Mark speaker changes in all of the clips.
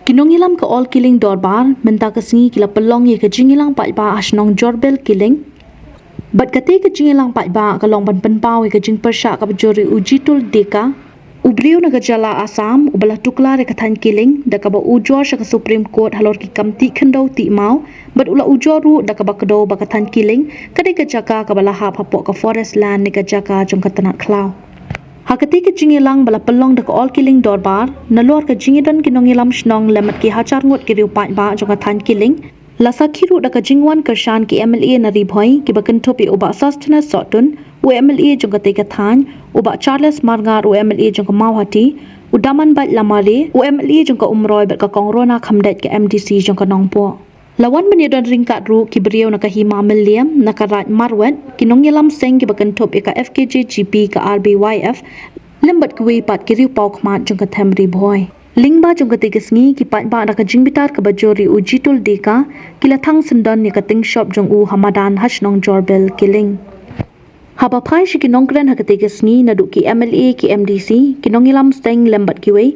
Speaker 1: Kinongilam ke all killing dorbar menta kesengi kila pelong ye ke jingilang pai ba asnong jorbel killing. Bat kate ke jingilang pai ba kalong ban penpau ye ke jing persya ka bejori ujitul deka. Ubriu na gajala Assam ubala tukla re kathan killing da ka ba ujor sya ke Supreme Court halor ki kamti khendau ti mau bat ula ujoru da ka ba kedo ba kathan killing kade ke jaka ka bala hap hapok ka forest land ne ka jaka jong katanat klau. Hakati ke jingilang bala pelong dak all killing dorbar nalor ke jingidan kinongilam snong lemat ki hachar ngot ki riu pai ba jonga than killing lasa khiru dak jingwan kershan ki MLA na ribhoi ki bakan thopi oba sustenance sotun u MLA jonga te ka than oba Charles Marngar u MLA jonga mawhati udaman bat lamare u MLA jonga umroi bat ka kongrona khamdet ke MDC jonga nongpo lawan menyedon ringkat ru ki beriau nak hima William nak rat marwat kinongilam seng ki bakan top ka FKJ GP ka RBYF lembat kuwi pat ki riu pau khmat jong ka thamri boy lingba jong ka tegesngi ki pat ba nak jingbitar ka bajori ujitul deka kila thang sendon ni ka ting shop jong u hamadan hasnong jorbel killing haba phai shi kinongkren ha ka tegesngi na du ki MLA ki MDC kinongilam seng lembat kiwi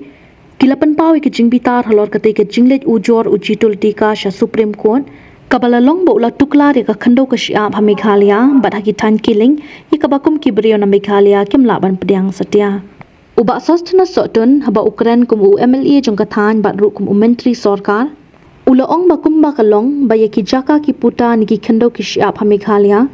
Speaker 1: Kilapan pau ke jingbitar halor kate ke jinglet ujor ujitul tika sha Supreme Court kabala long bo ula tukla re ka khando ka shia ha Meghalaya bat haki than killing ikabakum ki brio na Meghalaya kimla ban pediang setia uba sostana sotun haba Ukraine kum u MLA jong ka than bat ru kum menteri sarkar ula ong bakum ba kalong ba ye ki jaka ki puta ni ki khando ki shia ha Meghalaya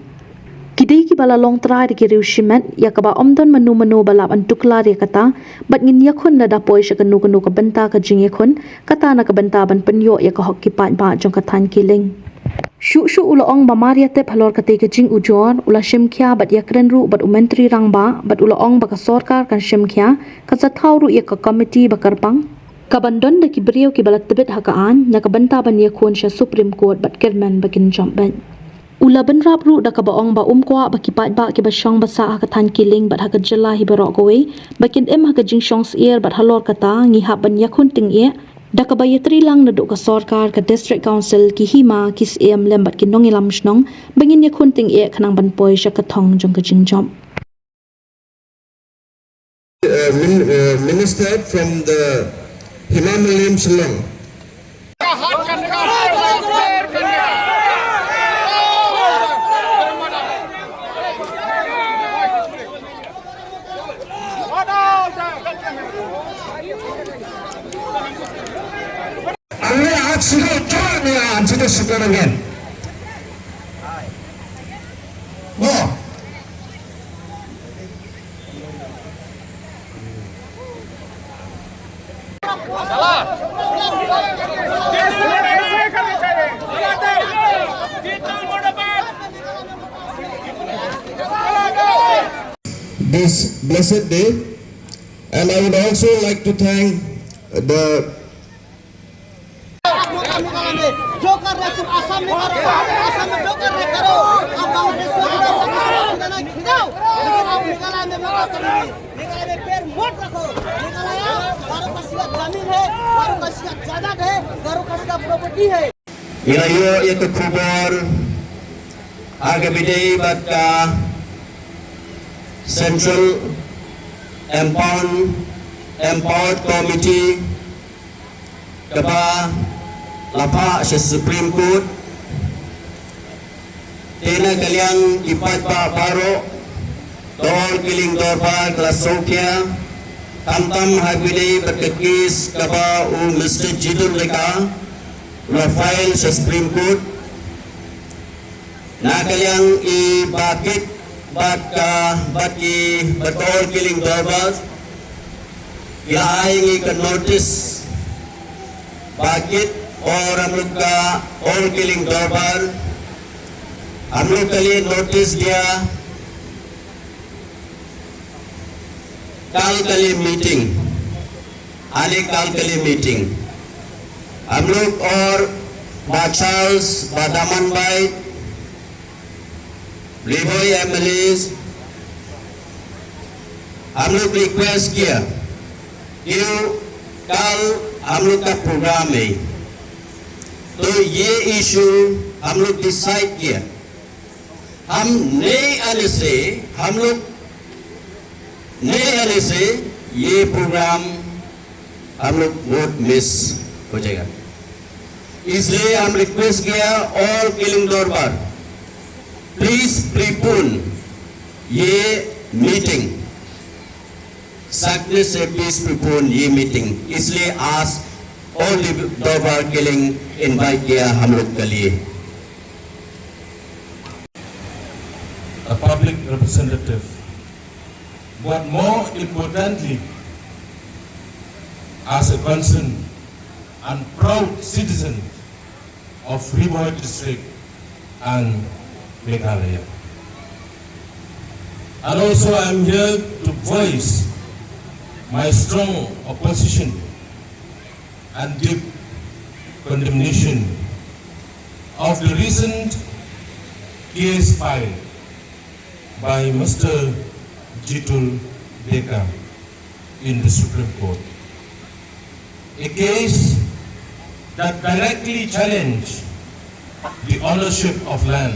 Speaker 1: Kidai ki bala long try de ki riu shimet ya ka ba omdon manu balap an tukla re kata bat ngin ya khun na da poi sha kanu ka benta ka jinge khun kata na ka benta ban penyo ya ka hok ki pat ba jong ka than killing shu ula ong ba maria te phalor ka te ka jing ujor ula shimkhya bat ya kren ru bat umentri rang ba bat ula ong ba ka sarkar kan shimkhya ka sa thau ru ya ka committee ba karpang ka bandon de ki brio ki bala tebet ha ka an ya ka benta ban ya khun sha Supreme Court bat kerman ba kin jomben Ula ben rap ru da ka baong ba kwa ba kipat ba ki ba shong ba sa ka than killing bat ha ka jala hi barok gowe ba kin em ha ka jing shong ear bat halor kata ngi ha ban yakhun ting e da ka ba yatri lang na do ka sarkar ka district council ki hima kis em lem bat ki nongilam shnong bangin yakhun ting e khanang ban poi sha ka thong jong ka jing jom
Speaker 2: Minister from the Himalayan Shillong again. More. This blessed day, and I would also like to thank the
Speaker 3: joker रे तुम असम में करो असम में जोकर रे करो अब बांग्लादेश में खिदाओ खिदाओ लेकिन आप मेघालय में मत करो मेघालय में पैर मत रखो मेघालय 12 का जमीन है 12 का जायदाद है 12 का प्रॉपर्टी है
Speaker 2: Ilayo ito kubor agabide batka Central Empowered Committee kaba lapa sa Supreme Court tena kaliang ipat pa paro tol kiling dorbar klasokya tamtam habide berkekis kaba Mr. Jidul Leka Rafael sa Supreme Court na kaliang ibakit baki batol kiling dorbar ilaing ka notice bakit और हम लोग का और किलिंग दरबार हम लोग के लिए नोटिस दिया काल के लिए मीटिंग आने काल के लिए मीटिंग हम लोग और बादशाह बादामन भाई रिवोई एमएलएस हम लोग रिक्वेस्ट किया कि कल हम लोग का प्रोग्राम है तो ये इशू हम लोग डिसाइड किया हम नए आने से ये प्रोग्राम हम लोग वोट मिस हो जाएगा। इसलिए हम रिक्वेस्ट किया और किलिंग दरबार प्लीज प्रीपोन ये मीटिंग, सख्त से प्लीज प्रीपोन ये मीटिंग। इसलिए आज और दरबार किलिंग इनवाइट किया हम लोग के लिए।
Speaker 4: A public representative, but more importantly, as a concerned and proud citizen of Riboy district and Meghalaya. And also I am here to voice my strong opposition and deep condemnation of the recent case filed by Mr. Jitul Deka in the Supreme Court. A case that directly challenged the ownership of land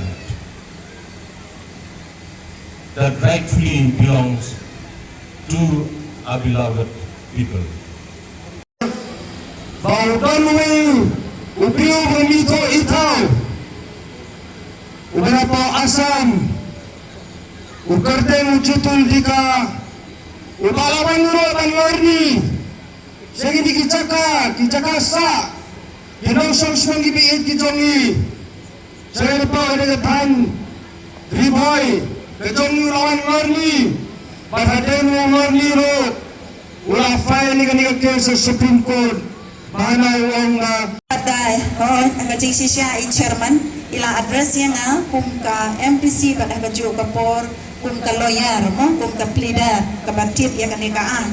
Speaker 4: that rightfully belongs to our beloved people.
Speaker 5: Baudanui upiu benito itau uberapa asam ukarte Jitul Deka ubalawan nuro banwarni segi dikicaka sa Hinong song gibiit kijongi saya pa ada tan Riboy kejongi lawan warni barhaden warni ro ula file ni kani ke Supreme Court bahana uang na
Speaker 6: Patay, ang kajing siya in chairman, ila address niya nga kung ka MPC pada kaju kapor, kung ka lawyer mo, kung ka pleader, kabatip ya kanikaan.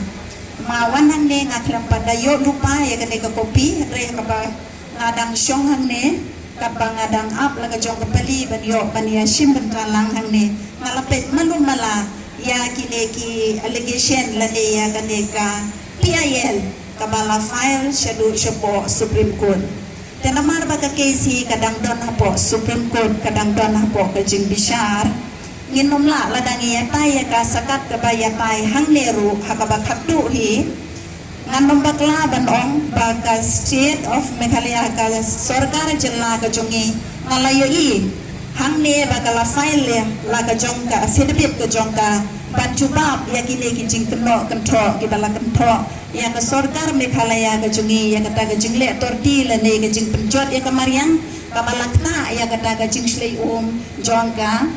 Speaker 6: Mawan hang ne nga klang padayo lupa ya kanika kopi, re kaba ngadang syong hang ne, kaba ngadang up laga jong kapali banyo baniya sim bentralang hang ne, ngalapit malumala ya kineki allegation lane ya kanika PIL. Kabala file schedule po Supreme Court. Tenamar baga case kadang don hapo Supreme Court kadang don hapo kajing bishar. Nginumla ladang iyatay ka sakat kabayatay hang leru hakaba khatu hi. Ngandom bakla banong baga state of Meghalaya ka sarkar jilla ka jongi ngalayo i hang ne baga la file la ka jong ka affidavit ka jong ka banjubab yakile kijing keno kentho kibala kentho yang ke sarkar Meghalaya ke jungi yang kata ke jingle torti lane ke jing penjot yang kemariang kamalakna yang kata ke jing slei jongka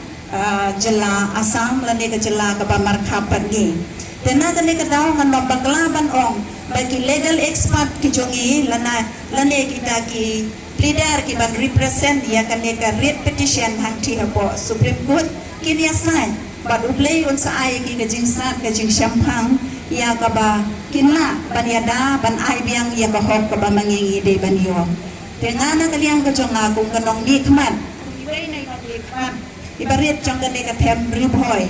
Speaker 6: jela Assam lane ke jela ke pamarkha pergi tena kene ke daw ngan banglaban ong bagi legal expert ki jungi lana lane kita ki pleader ki ban represent yang kene ke writ petition hang thi hapo Supreme Court kini asai bad ublei un sa ai ki ke jing sat ke jing syampang ya kaba kinla baniada ban ai biang ya bahok kaba mangingi de banyo tengana kaliang ka jonga kung kanong nikmat ibay na nikmat ibarit jong ka ka them Riboy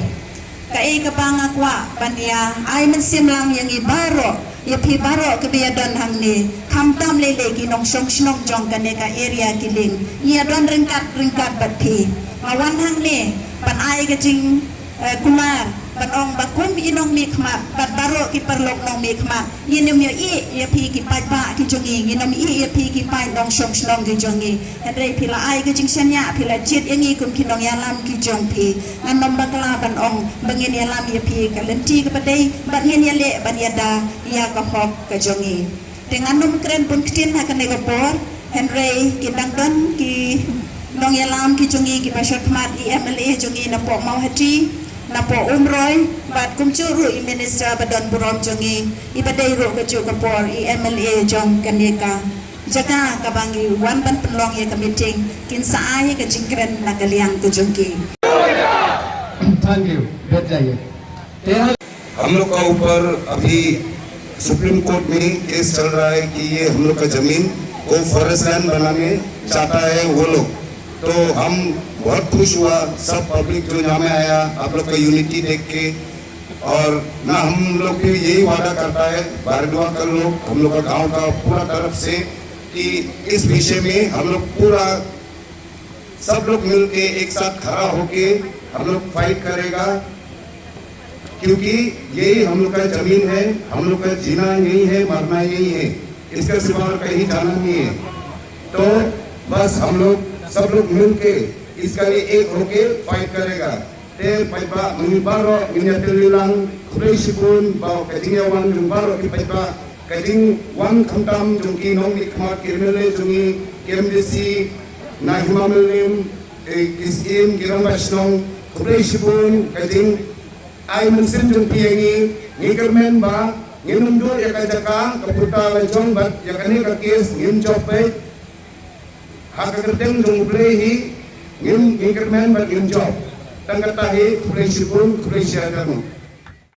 Speaker 6: ka e ka pangakwa bania ai man simlang yang ibaro ya pi baro ka biya don hang ni kamtam lele ginong song snong jong ka ka area kiling ya don ringkat bat pi mawan hang ni ban ai ka jing kumar batong bakun inong mikma bat baro ki perlok nong mikma yinom yo I ya pi ki pai ba ki jongi yinom I ya pi ki pai dong song slong ki jongi hadre pila ai ki jing senya pila jit yangi kum ki nong yalam ki jong pi anom bakla ban ong bangin yalam ya pi ka lenti ka padai bat ngin ya le ban ya da ya ka hok ka jongi dengan nom kren pun kitin ha ka ne ka por henry ki dangdon ki nong yalam ki jongi ki pashat mat MLA jongi na po mau hati napo umroy bat kumchuru I minister badon burom jongi ibadai ro kaju kapor I MLA jong kaneka jaga kabangi wan ban penlong ya meeting kin saai ka jingkren na kaliang tu jongi.
Speaker 5: Thank you बैठ जाइए
Speaker 2: हम लोग का ऊपर अभी supreme court में केस चल रहा है कि ये हम लोग का जमीन को फॉरेस्ट लैंड बनाने चाहता है वो लोग, तो हम बहुत खुश हुआ सब पब्लिक जो यहाँ में आया आप लोग का यूनिटी देख के, और ना हम लोग भी यही वादा करता है बारडुआ का लोग हम लोग का गांव का पूरा तरफ से कि इस विषय में हम लोग पूरा सब लोग मिलके एक साथ खड़ा होके हम लोग फाइट करेगा, क्योंकि यही हम लोग का जमीन है, हम लोग का जीना यही है, मरना यही है।
Speaker 5: इसके सिवा और कहीं जाना नहीं है। तो बस हम लोग सब लोग मिलके इसका लिए एक होके फाइट करेगा। ते पैबा मुनिबारो मिनियातेलिlang खुलेशिपुन बाव कजिंग wan जुंबारो की पैबा कजिंग wan खमताम जुंकी नोंग निकमा किरमेले जुंगी KMDC नाहिमामलिम किसकिम गिरंगाशनों खुलेशिपुन कजिंग आई मुंसिम जुंकी यंगी निकरमेन बा निनुंदो yakajaka kaputa lejong bat yakani ka kes ngin jope hakakerdeng jung plehi ngin nikermen bat ngin job tangkatahi kulesipun kulesiadamu